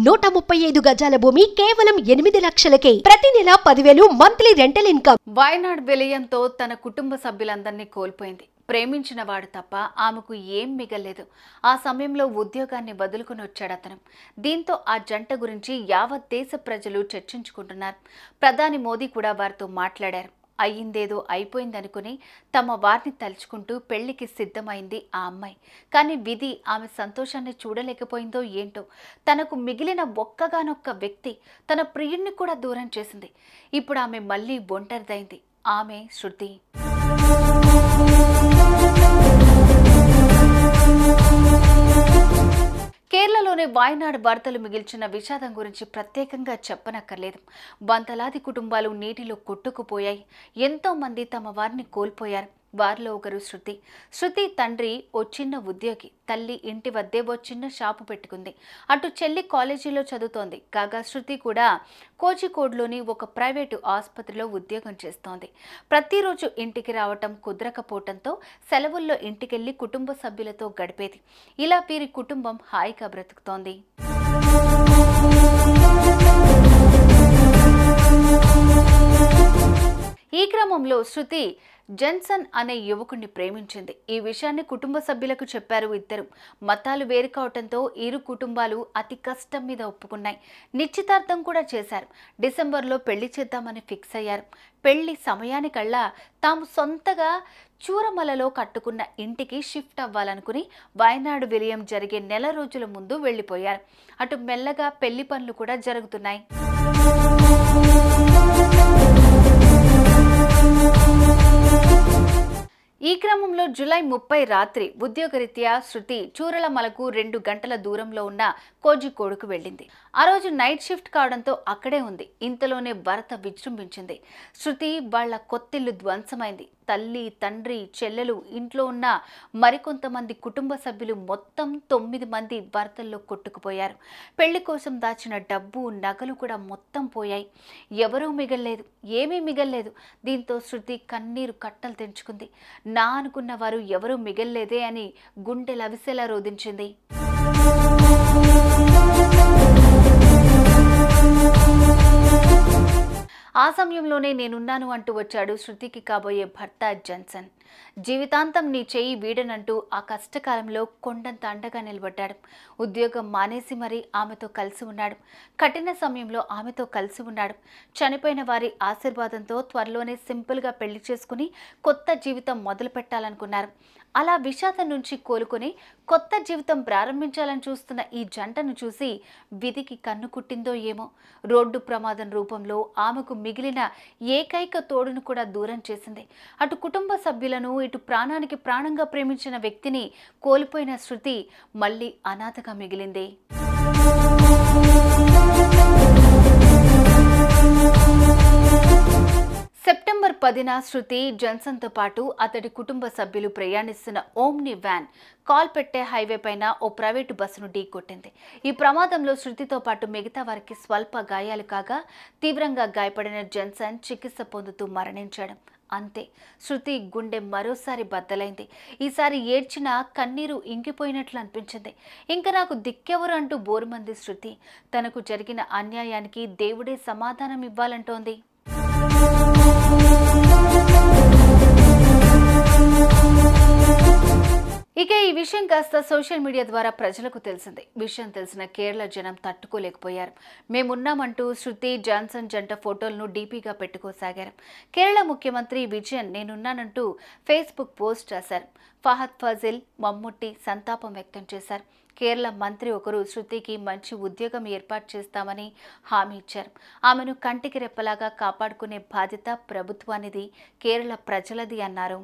135 గజాల భూమి కేవలం 8 లక్షలకే. ప్రతి నెల 10,000 మంత్లీ రెంటల్ ఇన్కమ్. వయనాడ్ విలయంతో తన కుటుంబ సభ్యులందరినీ కోల్పోయింది. ప్రేమించిన వాడు తప్ప ఆమెకు ఏం మిగలేదు. ఆ సమయంలో ఉద్యోగాన్ని వదులుకుని వచ్చాడు అతను. దీంతో ఆ జంట గురించి యావత్ దేశ ప్రజలు చర్చించుకుంటున్నారు. ప్రధాని మోదీ కూడా వారితో మాట్లాడారు. అయ్యిందేదో అయిపోయిందనుకుని తమ వారిని తలుచుకుంటూ పెళ్లికి సిద్ధమైంది ఆ అమ్మాయి. కానీ విధి ఆమె సంతోషాన్ని చూడలేకపోయిందో ఏంటో, తనకు మిగిలిన ఒక్కగానొక్క వ్యక్తి తన ప్రియుణ్ణి కూడా దూరం చేసింది. ఇప్పుడు ఆమె మళ్ళీ ఒంటరిదైంది. ఆమె శృతి. కేరళలోని వయనాడ్ వరదలు మిగిల్చిన విషాదం గురించి ప్రత్యేకంగా చెప్పనక్కర్లేదు. వందలాది కుటుంబాలు నీటిలో కొట్టుకుపోయాయి. ఎంతో మంది తమ వారిని కోల్పోయారు. వారిలో ఒకరు శృతి. శృతి తండ్రి ఓ చిన్న ఉద్యోగి, తల్లి ఇంటి వద్దే ఓ చిన్న షాపు పెట్టుకుంది. అటు చెల్లి కాలేజీలో చదువుతోంది. కాగా శృతి కూడా కోజికోడ్లోని ఒక ప్రైవేటు ఆసుపత్రిలో ఉద్యోగం చేస్తోంది. ప్రతిరోజు ఇంటికి రావటం కుదరకపోవటంతో సెలవుల్లో ఇంటికెళ్లి కుటుంబ సభ్యులతో గడిపేది. ఇలా వీరి కుటుంబం హాయిగా బ్రతుకుతోంది. ఈ క్రమంలో శృతి జెన్సన్ అనే యువకుడిని ప్రేమించింది. ఈ విషయాన్ని కుటుంబ సభ్యులకు చెప్పారు ఇద్దరు. మతాలు వేరు కావటంతో ఇరు కుటుంబాలు అతి కష్టం మీద ఒప్పుకున్నాయి. నిశ్చితార్థం కూడా చేశారు. డిసెంబర్లో పెళ్లి చేద్దామని ఫిక్స్ అయ్యారు. పెళ్లి సమయానికల్లా తాము సొంతగా చూరమలలో కట్టుకున్న ఇంటికి షిఫ్ట్ అవ్వాలనుకుని వయనాడ్ విలయం జరిగే నెల రోజుల ముందు వెళ్లిపోయారు. అటు మెల్లగా పెళ్లి పనులు కూడా జరుగుతున్నాయి. ఈ క్రమంలో జూలై 30 రాత్రి ఉద్యోగరీత్యా శృతి చూరలమలకు 2 గంటల దూరంలో ఉన్న కోజికోడుకు వెళ్ళింది. ఆ రోజు నైట్ షిఫ్ట్ కావడంతో అక్కడే ఉంది. ఇంతలోనే వరద విజృంభించింది. శృతి వాళ్ల కొత్తిల్లు ధ్వంసమైంది. తల్లి, తండ్రి, చెల్లెలు, ఇంట్లో ఉన్న మరికొంతమంది కుటుంబ సభ్యులు మొత్తం 9 మంది వరదల్లో కొట్టుకుపోయారు. పెళ్లి కోసం దాచిన డబ్బు, నగలు కూడా మొత్తం పోయాయి. ఎవరూ మిగల్లేదు, ఏమీ మిగల్లేదు. దీంతో శృతి కన్నీరు కట్టలు తెంచుకుంది. నా అనుకున్న వారు ఎవరూ మిగల్లేదే అని గుండె లవిసేలా రోధించింది. ఆ సమయంలోనే నేనున్నాను అంటూ వచ్చాడు శృతికి కాబోయే భర్త జెన్సన్. జీవితాంతం నీ చేయి వీడనంటూ ఆ కష్టకాలంలో కొండంత అండగా నిలబడ్డాడు. ఉద్యోగం మానేసి మరీ ఆమెతో కలిసి ఉన్నాడు. కఠిన సమయంలో ఆమెతో కలిసి ఉన్నాడు. చనిపోయిన వారి ఆశీర్వాదంతో త్వరలోనే సింపుల్గా పెళ్లి చేసుకుని కొత్త జీవితం మొదలు పెట్టాలనుకున్నారు. అలా విషాదం నుంచి కోలుకొని కొత్త జీవితం ప్రారంభించాలని చూస్తున్న ఈ జంటను చూసి విధికి కన్ను కుట్టిందో ఏమో. రోడ్డు ప్రమాదం రూపంలో ఆమెకు మిగిలిన ఏకైక తోడును కూడా దూరం చేసింది. అటు కుటుంబ సభ్యులను, ఇటు ప్రాణానికి ప్రాణంగా ప్రేమించిన వ్యక్తిని కోల్పోయిన శృతి మళ్ళీ అనాథగా మిగిలింది. సెప్టెంబర్ 10న శృతి, జెన్సన్తో పాటు అతడి కుటుంబ సభ్యులు ప్రయాణిస్తున్న ఓమ్ని వ్యాన్ కాల్పెట్టే హైవే పైన ఓ ప్రైవేటు బస్సును ఢీకొట్టింది. ఈ ప్రమాదంలో శృతితో పాటు మిగతా వారికి స్వల్ప గాయాలు కాగా తీవ్రంగా గాయపడిన జెన్సన్ చికిత్స పొందుతూ మరణించాడు. అంతే, శృతి గుండె మరోసారి బద్దలైంది. ఈసారి ఏడ్చినా కన్నీరు ఇంకిపోయినట్లు అనిపించింది. ఇంకా నాకు దిక్కెవరు అంటూ బోరుమంది శృతి. తనకు జరిగిన అన్యాయానికి దేవుడే సమాధానం ఇవ్వాలంటోంది. ఇక ఈ విషయం కాస్త సోషల్ మీడియా ద్వారా ప్రజలకు తెలిసింది. విషయం తెలిసిన కేరళ జనం తట్టుకోలేకపోయారు. మేమున్నామంటూ శృతి, జాన్సన్ జంట ఫోటోలను డీపీగా పెట్టుకోసాగారు. కేరళ ముఖ్యమంత్రి విజయన్ నేనున్నానంటూ ఫేస్బుక్ పోస్ట్ రాశారు. ఫహద్ ఫాజిల్, మమ్ముట్టి సంతాపం వ్యక్తం చేశారు. కేరళ మంత్రి ఒకరు శృతికి మంచి ఉద్యోగం ఏర్పాటు చేస్తామని హామీ ఇచ్చారు. ఆమెను కంటికి రెప్పలాగా కాపాడుకునే బాధ్యత ప్రభుత్వానిది, కేరళ ప్రజలది అన్నారు.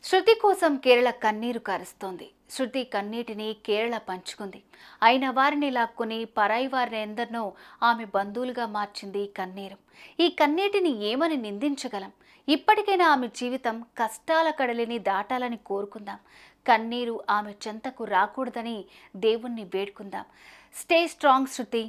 శృతి కోసం కేరళ కన్నీరు కారుస్తోంది. శృతి కన్నీటిని కేరళ పంచుకుంది. అయిన వారిని లాక్కుని పరాయి వారిని ఎందరినో ఆమె బంధువులుగా మార్చింది కన్నీరు. ఈ కన్నీటిని ఏమని నిందించగలం? ఇప్పటికైనా ఆమె జీవితం కష్టాల కడలిని దాటాలని కోరుకుందాం. కన్నీరు ఆమె చెంతకు రాకూడదని దేవుణ్ణి వేడుకుందాం. స్టే స్ట్రాంగ్ శృతి.